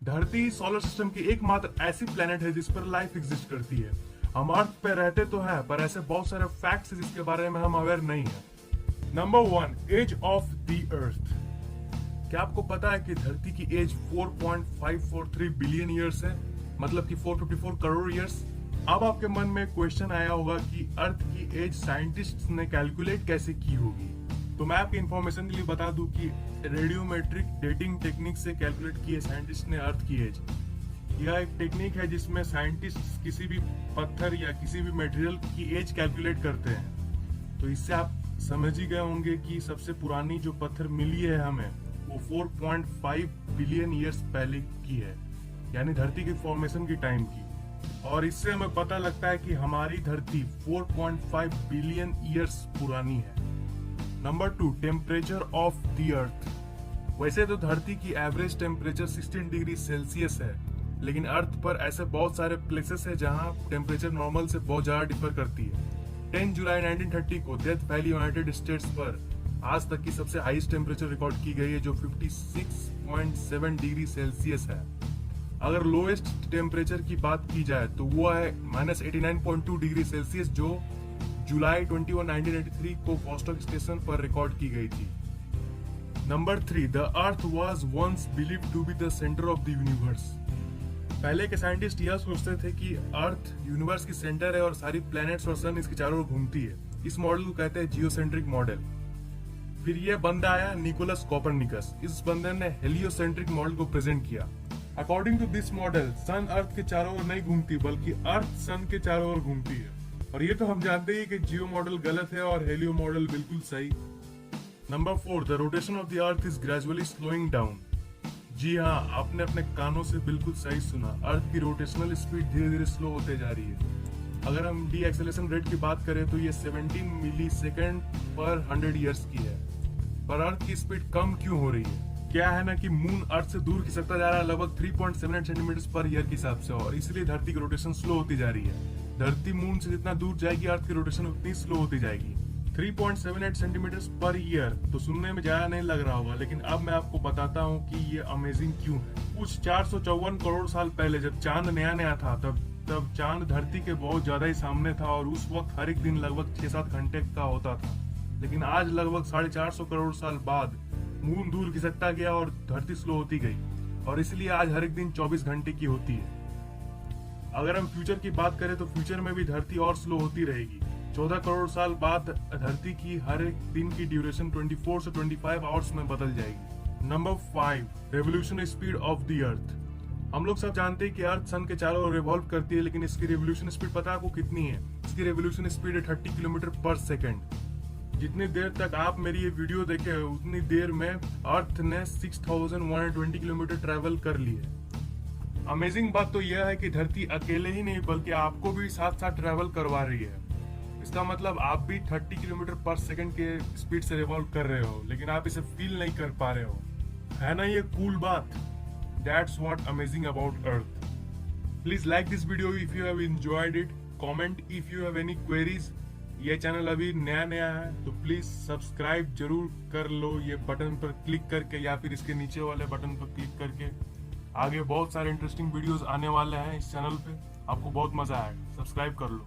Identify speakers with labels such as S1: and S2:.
S1: धरती solar system की एकमात्र ऐसी प्लेनेट है जिस पर लाइफ एग्जिस्ट करती है। हम अर्थ पे रहते तो हैं, पर ऐसे बहुत सारे फैक्ट्स हैं जिसके बारे में हम अवेयर नहीं है। Number 1, age of the earth. क्या आपको पता है कि धरती की एज 4.543 बिलियन ईयर्स है, मतलब कि 454 करोड़ ईयर्स। अब आपके मन में क्वेश्चन आया होगा कि अर्थ की एज साइंटिस्ट ने कैलकुलेट कैसे की होगी। तो मैं आपकी इंफॉर्मेशन के लिए बता दूं कि रेडियोमेट्रिक डेटिंग टेक्निक से कैलकुलेट की है साइंटिस्ट ने अर्थ की एज। यह एक टेक्निक है जिसमें साइंटिस्ट किसी भी पत्थर या किसी भी मटेरियल की एज कैलकुलेट करते हैं। तो इससे आप समझ ही गए होंगे कि सबसे पुरानी जो पत्थर मिली है हमें वो 4.5 बिलियन ईयर्स पहले की है, यानी धरती की फॉर्मेशन की टाइम की। और इससे हमें पता लगता है कि हमारी धरती 4.5 बिलियन ईयर्स पुरानी है। नंबर 2, टेम्परेचर ऑफ द अर्थ। वैसे तो धरती की एवरेज टेम्परेचर 16 डिग्री सेल्सियस है, लेकिन अर्थ पर ऐसे बहुत सारे प्लेसेस है जहां टेम्परेचर नॉर्मल से बहुत ज्यादा डिफर करती है। 10 जुलाई 1930 को डेथ वैली यूनाइटेड स्टेट्स पर आज तक की सबसे हाईएस्ट टेम्परेचर रिकॉर्ड की गई है, जो 56.7 डिग्री सेल्सियस है। अगर लोएस्ट टेम्परेचर की बात की जाए तो वो है -89.2 डिग्री सेल्सियस, जो जुलाई 21, 1983 को वॉस्टॉक स्टेशन पर रिकॉर्ड की गई थी। Number 3, the earth was once believed to be the centre of the universe. पहले के साइंटिस्ट यह सोचते थे कि अर्थ यूनिवर्स की सेंटर है और सारी प्लैनेट्स और सन इसके चारों ओर घूमती है। इस मॉडल को कहते हैं जियोसेंट्रिक मॉडल। फिर यह बंदा आया निकोलस कोपरनिकस। इस बंदे ने हेलियोसेंट्रिक मॉडल को प्रेजेंट किया। अकॉर्डिंग टू दिस मॉडल सन अर्थ के चारों ओर नहीं घूमती, बल्कि अर्थ सन के चारों ओर घूमती है। और ये तो हम जानते ही कि जियो मॉडल गलत है और हेलियो मॉडल बिल्कुल सही। Number 4, the rotation of the earth is gradually slowing down. जी हाँ, आपने अपने कानों से बिल्कुल सही सुना। अर्थ की रोटेशनल स्पीड धीरे धीरे स्लो होते जा रही है। अगर हम डी एक्सेलरेशन रेट की बात करें तो ये 17 मिली सेकेंड पर 100 ईयर्स की है। पर अर्थ की स्पीड कम क्यों हो रही है? क्या है ना कि मून अर्थ से दूर खिसकता जा रहा है, लगभग 3.78 सेंटीमीटर पर ईयर के हिसाब से, और इसलिए धरती की रोटेशन स्लो होती जा रही है। धरती मून से जितना दूर जाएगी अर्थ की रोटेशन उतनी स्लो होती जाएगी। 3.78 सेंटीमीटर पर ईयर तो सुनने में ज्यादा नहीं लग रहा होगा, लेकिन अब मैं आपको बताता हूँ कि ये अमेजिंग क्यों है। कुछ 454 करोड़ साल पहले जब चांद नया नया था, तब चांद धरती के बहुत ज्यादा ही सामने था, और उस वक्त हर एक दिन लगभग 6-7 घंटे का होता था। लेकिन आज लगभग 450 करोड़ साल बाद मून दूर खिसकता गया और धरती स्लो होती गई, और इसलिए आज हर एक दिन 24 घंटे की होती है। अगर हम फ्यूचर की बात करें तो फ्यूचर में भी धरती और स्लो होती रहेगी। 14 करोड़ साल बाद धरती की हर एक दिन की ड्यूरेशन 24 से 25 आवर्स में बदल जाएगी। Number 5, revolution speed of the अर्थ। हम लोग सब जानते हैं कि अर्थ सन के चारों ओर रिवॉल्व करती है, लेकिन इसकी रेवोल्यूशन स्पीड पता है आपको कितनी है? इसकी रेवोल्यूशन स्पीड है 30 किलोमीटर पर सेकेंड। जितनी देर तक आप मेरी ये वीडियो देखे उतनी देर में अर्थ ने 6120 किलोमीटर ट्रेवल कर ली है। अमेजिंग बात तो यह है कि धरती अकेले ही नहीं बल्कि आपको भी साथ साथ ट्रेवल करवा रही है। इसका मतलब आप भी 30 किलोमीटर पर सेकंड के स्पीड से रिवॉल्व कर रहे हो, लेकिन आप इसे फील नहीं कर पा रहे हो। है ना ये कूल बात? That's what amazing about earth. Please like this video if you have enjoyed it, comment if you have any queries. ये चैनल अभी नया नया है तो प्लीज सब्सक्राइब जरूर कर लो, ये बटन पर क्लिक करके या फिर इसके नीचे वाले बटन पर क्लिक करके। आगे बहुत सारे इंटरेस्टिंग वीडियोस आने वाले हैं इस चैनल पे, आपको बहुत मजा आएगा। सब्सक्राइब कर लो।